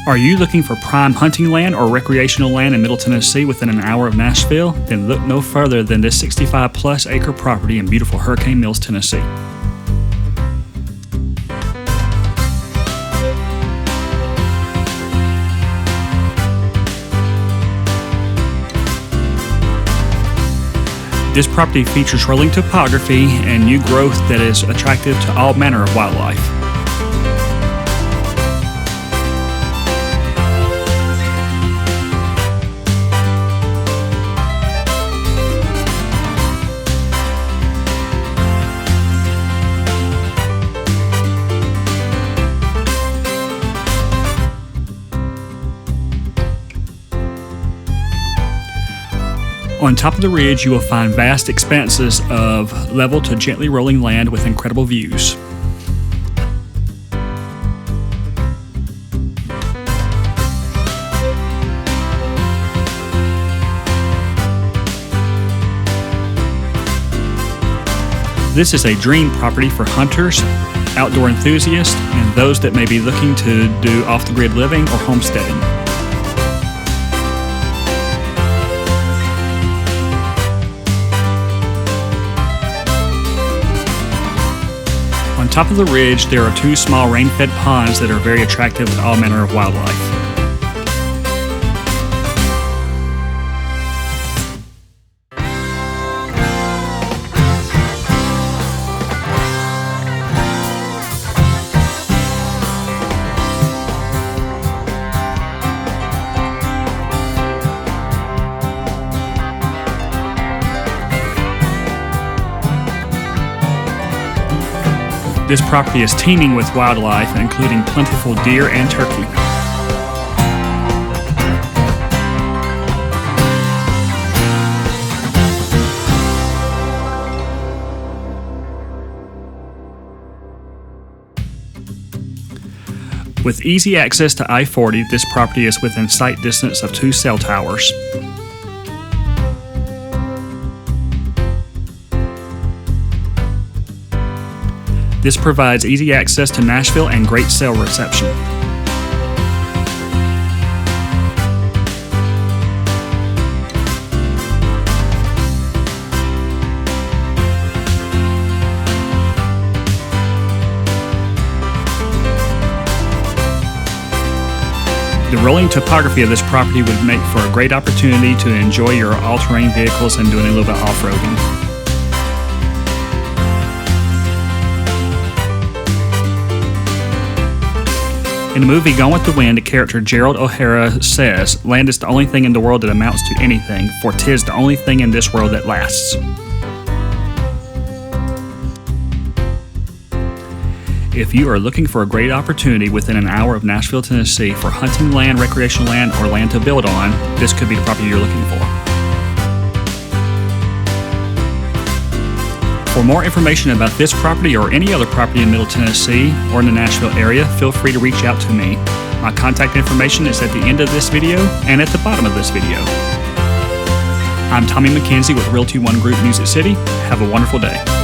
Are you looking for prime hunting land or recreational land in Middle Tennessee within an hour of Nashville? Then look no further than this 65-plus acre property in beautiful Hurricane Mills, Tennessee. This property features rolling topography and new growth that is attractive to all manner of wildlife. On top of the ridge, you will find vast expanses of level to gently rolling land with incredible views. This is a dream property for hunters, outdoor enthusiasts, and those that may be looking to do off-the-grid living or homesteading. On top of the ridge, there are two small rain-fed ponds that are very attractive to all manner of wildlife. This property is teeming with wildlife, including plentiful deer and turkey. With easy access to I-40, this property is within sight distance of 2 cell towers. This provides easy access to Nashville and great cell reception. The rolling topography of this property would make for a great opportunity to enjoy your all-terrain vehicles and doing a little bit of off-roading. In the movie Gone with the Wind, the character Gerald O'Hara says, "Land is the only thing in the world that amounts to anything, for 'tis the only thing in this world that lasts." If you are looking for a great opportunity within an hour of Nashville, Tennessee for hunting land, recreational land, or land to build on, this could be the property you're looking for. For more information about this property or any other property in Middle Tennessee or in the Nashville area, feel free to reach out to me. My contact information is at the end of this video and at the bottom of this video. I'm Tommy McKenzie with Realty One Group Music City. Have a wonderful day.